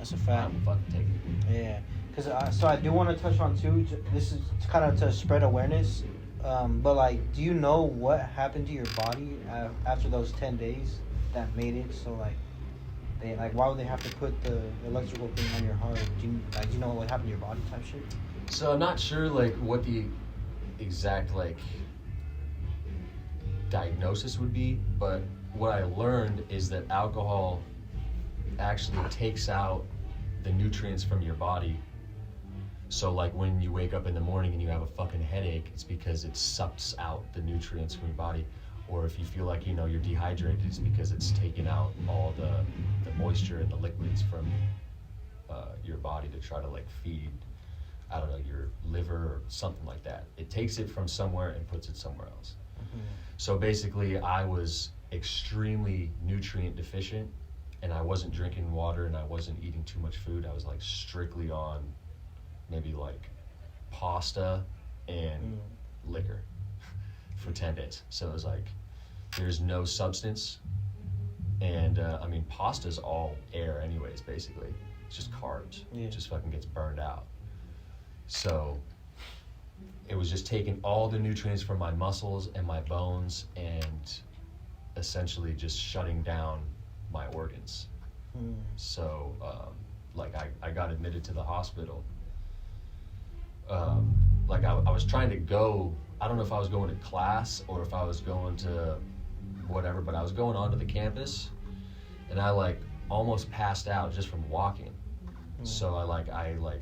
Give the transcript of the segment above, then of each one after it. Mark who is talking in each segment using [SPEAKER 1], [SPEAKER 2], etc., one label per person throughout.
[SPEAKER 1] That's a fact.
[SPEAKER 2] I'm fucking taking it.
[SPEAKER 1] Yeah. Because so I do want to touch on too. This is kind of to spread awareness. But like, do you know what happened to your body after those 10 days that made it so like they like why would they have to put the electrical thing on your heart? Do you know what happened to your body type shit?
[SPEAKER 2] So I'm not sure like what the exact like diagnosis would be, but what I learned is that alcohol actually takes out the nutrients from your body. So like when you wake up in the morning and you have a fucking headache, it's because it sucks out the nutrients from your body. Or if you feel like, you know, you're dehydrated, it's because it's taking out all the moisture and the liquids from your body to try to like feed, I don't know, your liver or something like that. It takes it from somewhere and puts it somewhere else. Mm-hmm. So basically I was extremely nutrient deficient, and I wasn't drinking water and I wasn't eating too much food. I was like strictly on maybe like pasta and liquor for 10 days. So it was like, there's no substance. And I mean, pasta's all air anyways, basically. It's just carbs. Yeah. It just fucking gets burned out. So it was just taking all the nutrients from my muscles and my bones and essentially just shutting down my organs. So like I got admitted to the hospital. Like I was trying to go, I don't know if I was going to class or if I was going to whatever, but I was going onto the campus and I like almost passed out just from walking. So I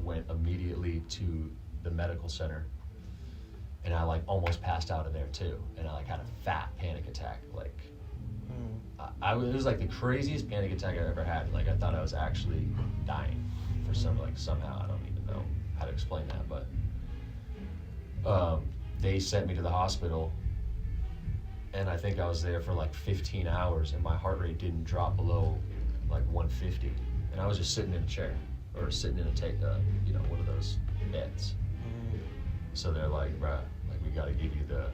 [SPEAKER 2] went immediately to the medical center and I like almost passed out in there too. And I like had a fat panic attack. Like it was like the craziest panic attack I've ever had. Like I thought I was actually dying for somehow, I don't even know how to explain that, but they sent me to the hospital and I think I was there for like 15 hours and my heart rate didn't drop below like 150, and I was just sitting in a chair or sitting in a one of those beds. So they're like, bruh, like we gotta give you the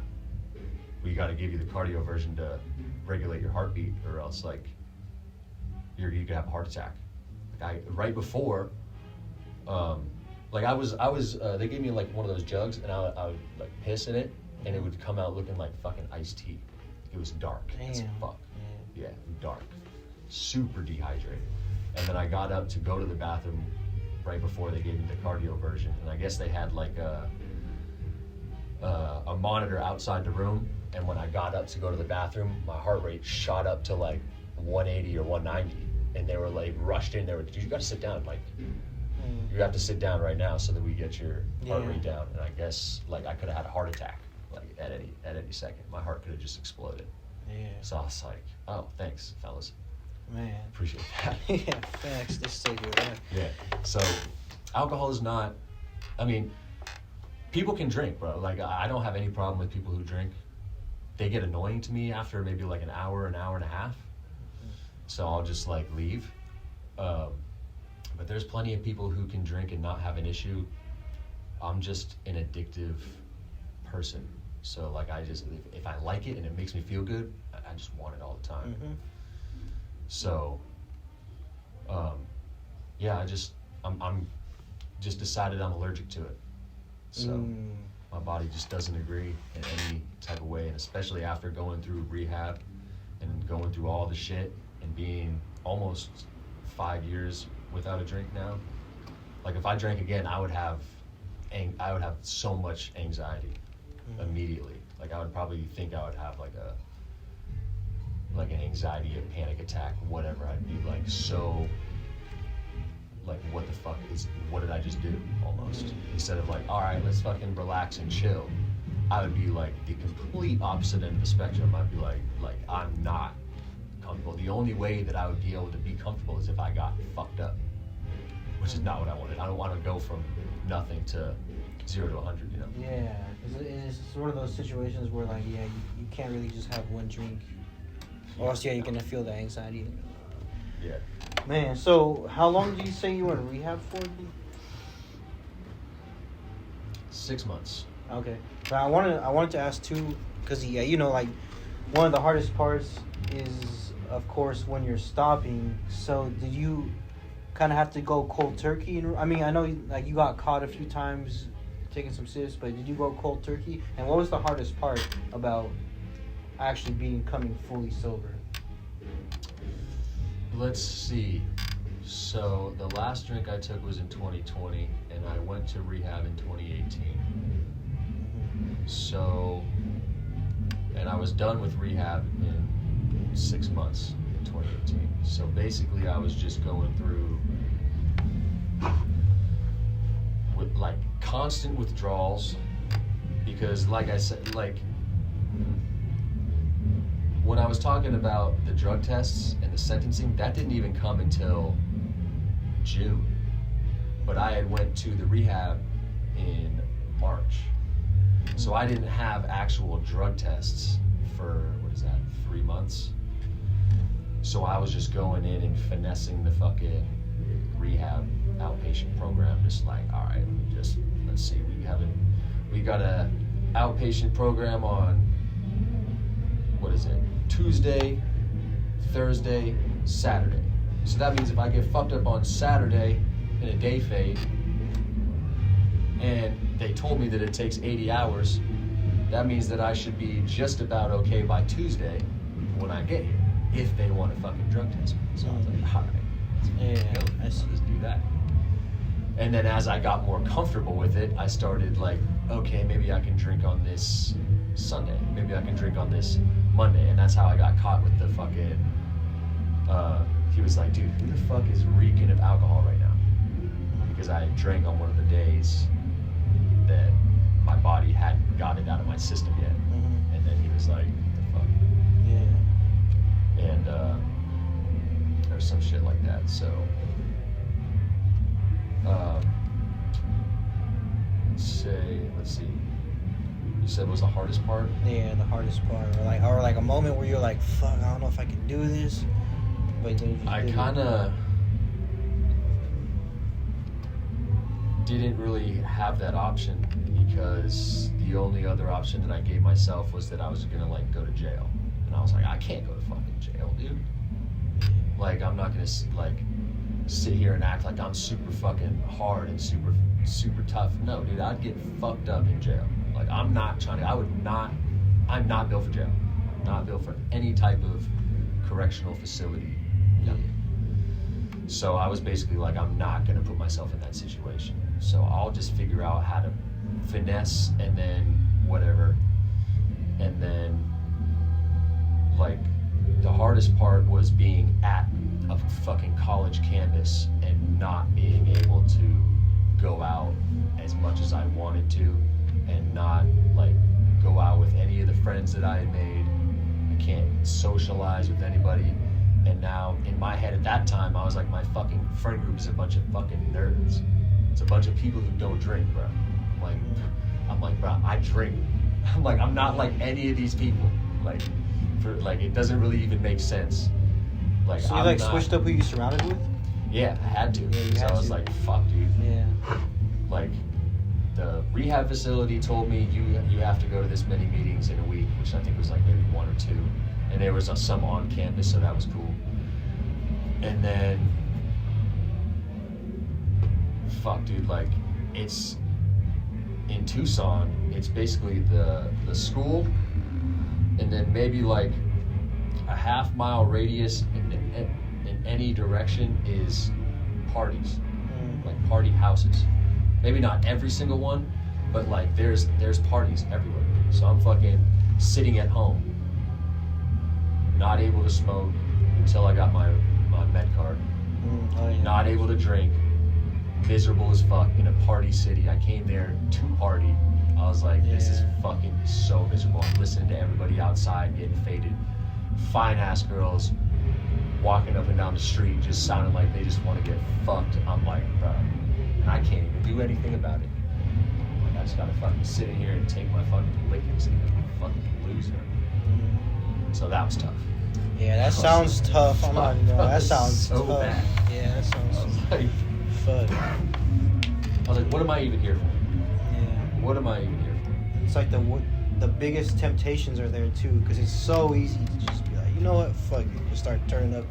[SPEAKER 2] cardio version to regulate your heartbeat, or else like you could have a heart attack. Like right before, like I was they gave me like one of those jugs and I would like piss in it and it would come out looking like fucking iced tea. It was dark as fuck. Yeah, dark, super dehydrated. And then I got up to go to the bathroom right before they gave me the cardio version, and I guess they had like a monitor outside the room, and when I got up to go to the bathroom, my heart rate shot up to like 180 or 190, and they were like rushed in. They were, dude, you gotta sit down, like you have to sit down right now so that we get your heart rate down. And I guess like I could have had a heart attack like at any second. My heart could have just exploded. Yeah. So I was like, oh, thanks, fellas.
[SPEAKER 1] Man,
[SPEAKER 2] appreciate that.
[SPEAKER 1] Yeah, thanks. This saved your life.
[SPEAKER 2] Yeah. So alcohol is not, I mean, people can drink, bro. Like, I don't have any problem with people who drink. They get annoying to me after maybe like an hour and a half. So I'll just like leave. But there's plenty of people who can drink and not have an issue. I'm just an addictive person. So like if I like it and it makes me feel good, I just want it all the time. So, yeah, I'm just decided I'm allergic to it. So my body just doesn't agree in any type of way, and especially after going through rehab and going through all the shit and being almost 5 years without a drink now. Like if I drank again, I would have so much anxiety immediately. Like I would probably think I would have like an anxiety, a panic attack, whatever. I'd be like so like, what the fuck what did I just do almost? Instead of like, all right, let's fucking relax and chill. I would be like the complete opposite end of the spectrum. I'd be like I'm not comfortable. The only way that I would be able to be comfortable is if I got fucked up, which is not what I wanted. I don't want to go from nothing to 0 to 100, you know?
[SPEAKER 1] Yeah, it's one of those situations where like, yeah, you can't really just have one drink, or else, yeah, you're gonna feel the anxiety.
[SPEAKER 2] Yeah.
[SPEAKER 1] Man, so how long did you say you were in rehab for?
[SPEAKER 2] 6 months.
[SPEAKER 1] Okay. But I wanted to ask too, because yeah, you know, like one of the hardest parts is, of course, when you're stopping. So did you kind of have to go cold turkey? I mean, I know like you got caught a few times taking some sips, but did you go cold turkey? And what was the hardest part about actually becoming fully sober?
[SPEAKER 2] Let's see. So the last drink I took was in 2020, and I went to rehab in 2018. So, and I was done with rehab in 6 months in 2018. So basically, I was just going through with like constant withdrawals, because like I said, like when I was talking about the drug tests and the sentencing, that didn't even come until June. But I had went to the rehab in March. So I didn't have actual drug tests for, 3 months? So I was just going in and finessing the fucking rehab outpatient program, just like, all right, let's see, we got a outpatient program on, Tuesday, Thursday, Saturday. So that means if I get fucked up on Saturday in a day fade, and they told me that it takes 80 hours, that means that I should be just about okay by Tuesday when I get here, if they want to fucking drug test me. So I was like, all right, let's just do that. And then as I got more comfortable with it, I started like, okay, maybe I can drink on this Sunday, maybe I can drink on this Monday. And that's how I got caught with the fucking, he was like, dude, who the fuck is reeking of alcohol right now? Because I drank on one of the days that my body hadn't got it out of my system yet. Mm-hmm. And then he was like, what the fuck? Yeah. And or some shit like that. So let's see. You said what was the hardest part?
[SPEAKER 1] Yeah, the hardest part, or like a moment where you're like, fuck, I don't know if I can do this. But then you just
[SPEAKER 2] I kind of didn't really have that option, because the only other option that I gave myself was that I was gonna like go to jail, and I was like, I can't go to fucking jail, dude. Like, I'm not gonna like sit here and act like I'm super fucking hard and super tough. No, dude, I'd get fucked up in jail. Like, I'm not built for jail. Not built for any type of correctional facility. No. So I was basically like, I'm not gonna put myself in that situation. So I'll just figure out how to finesse, and then whatever. And then, like, the hardest part was being at a fucking college campus and not being able to go out as much as I wanted to, and not like go out with any of the friends that I had made. I can't socialize with anybody. And now in my head at that time, I was like, my fucking friend group is a bunch of fucking nerds. It's a bunch of people who don't drink, bro. I'm like, bro, I drink. I'm not like any of these people. It doesn't really even make sense. Like,
[SPEAKER 1] so you switched up who you surrounded with?
[SPEAKER 2] Yeah, I had to. Yeah, so I was like, fuck, dude.
[SPEAKER 1] Yeah.
[SPEAKER 2] Like, the rehab facility told me you have to go to this many meetings in a week, which I think was like maybe 1 or 2. And there was some on campus, so that was cool. And then, fuck, dude, like, it's in Tucson, it's basically the school, and then maybe like a half-mile radius in any direction is parties, like party houses. Maybe not every single one, but like there's parties everywhere. So I'm fucking sitting at home, not able to smoke until I got my med card. Oh, yeah. Not able to drink, miserable as fuck in a party city. I came there to party. I was like, this is fucking so miserable. I'm listening to everybody outside getting faded. Fine ass girls walking up and down the street just sounding like they just want to get fucked. I'm like, bro, and I can't even do anything about it. Like, I just gotta fucking sit in here and take my fucking lickings like a fucking loser. So that was tough.
[SPEAKER 1] Yeah, that sounds tough. I'm not even gonna. That sounds
[SPEAKER 2] so
[SPEAKER 1] tough.
[SPEAKER 2] bad.
[SPEAKER 1] Yeah, that sounds
[SPEAKER 2] like,
[SPEAKER 1] fuck.
[SPEAKER 2] I was like, what am I even here for?
[SPEAKER 1] Yeah.
[SPEAKER 2] What am I even here for?
[SPEAKER 1] It's like the biggest temptations are there too, because it's so easy to just be like, you know what, fuck it, just start turning up,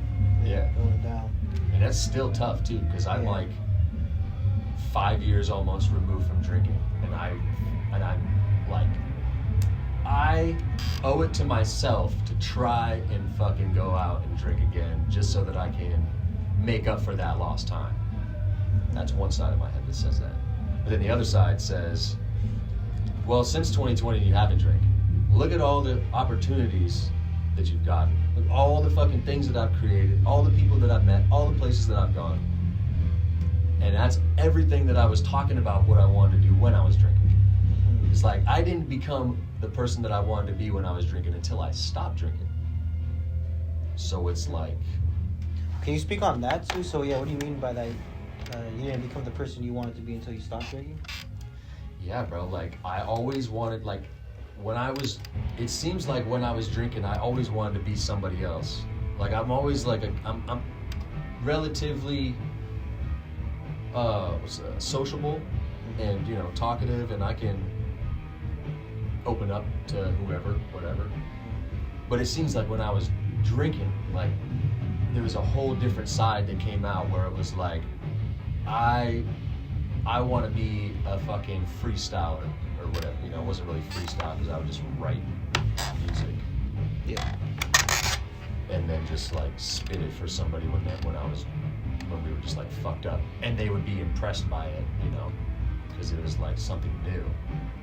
[SPEAKER 2] yeah,
[SPEAKER 1] going down.
[SPEAKER 2] And that's still tough too, because I'm
[SPEAKER 1] Yeah.
[SPEAKER 2] like 5 years almost removed from drinking, and I'm like, I owe it to myself to try and fucking go out and drink again, just so that I can make up for that lost time. That's one side of my head that says that. But then the other side says, well, since 2020 you haven't drank. Look at all the opportunities that you've gotten. Look at all the fucking things that I've created, all the people that I've met, all the places that I've gone. And that's everything that I was talking about what I wanted to do when I was drinking. It's like, I didn't become the person that I wanted to be when I was drinking until I stopped drinking. So it's like...
[SPEAKER 1] Can you speak on that too? So yeah, what do you mean by that? You didn't become the person you wanted to be until you stopped drinking?
[SPEAKER 2] Yeah, bro, like, I always wanted, like, when I was... It seems like when I was drinking, I always wanted to be somebody else. Like, I'm always like, I'm relatively sociable and, you know, talkative, and I can open up to whoever, whatever. But it seems like when I was drinking, like, there was a whole different side that came out where it was like, I want to be a fucking freestyler or whatever. You know, it wasn't really freestyle because I would just write music.
[SPEAKER 1] Yeah.
[SPEAKER 2] And then just like spit it for somebody when we were just like fucked up, and they would be impressed by it, you know, because it was like something new.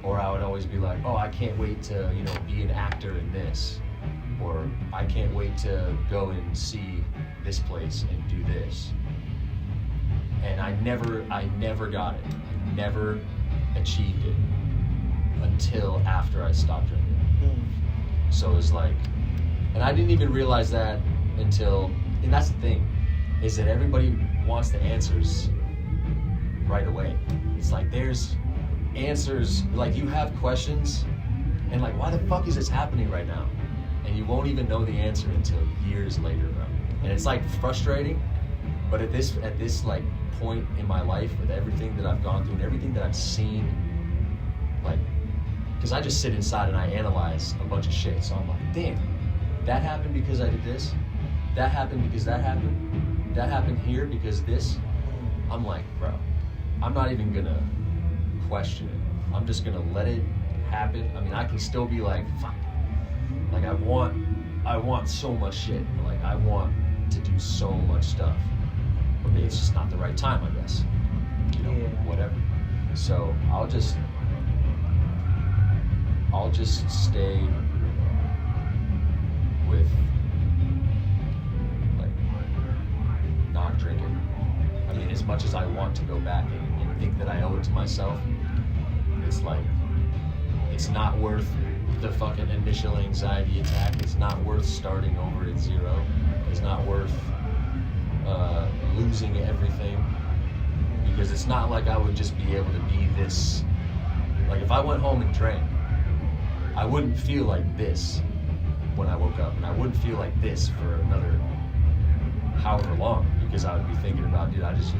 [SPEAKER 2] Or I would always be like, oh, I can't wait to, you know, be an actor in this, or I can't wait to go and see this place and do this. And I never got it. I never achieved it until after I stopped drinking. So it's like, and I didn't even realize that until, and that's the thing, is that everybody wants the answers right away. It's like, there's answers, like you have questions, and like, why the fuck is this happening right now? And you won't even know the answer until years later, bro. And it's like frustrating, but at this like point in my life, with everything that I've gone through and everything that I've seen, like, because I just sit inside and I analyze a bunch of shit. So I'm like, damn, that happened because I did this. That happened because that happened. That happened here because this. I'm like, bro, I'm not even gonna question it. I'm just gonna let it happen. I mean, I can still be like, fuck. Like, I want so much shit. Like, I want to do so much stuff. But maybe it's just not the right time, I guess. You know, whatever. So I'll just stay with, like, not drinking. I mean, as much as I want to go back and think that I owe it to myself, it's like, it's not worth the fucking initial anxiety attack. It's not worth starting over at zero. It's not worth losing everything, because it's not like I would just be able to be this. Like, if I went home and drank, I wouldn't feel like this when I woke up, and I wouldn't feel like this for another however long, because I would be thinking about, dude, I just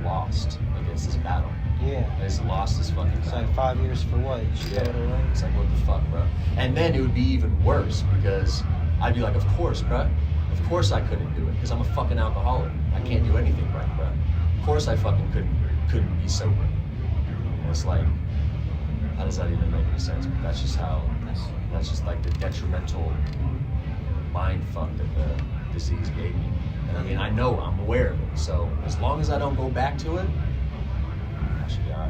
[SPEAKER 2] lost against this battle.
[SPEAKER 1] Yeah.
[SPEAKER 2] I just lost this fucking
[SPEAKER 1] It's
[SPEAKER 2] battle.
[SPEAKER 1] like 5 years for what? You just throw it away?
[SPEAKER 2] It's like, what the fuck, bro? And then it would be even worse, because I'd be like, of course, bro. Of course I couldn't do it, because I'm a fucking alcoholic. I can't do anything right, bro. Of course I fucking couldn't be sober. And it's like, how does that even make any sense? But that's just like the detrimental mind fuck that the disease gave me. And I mean, I know, I'm aware of it. So as long as I don't go back to it, I should be alright.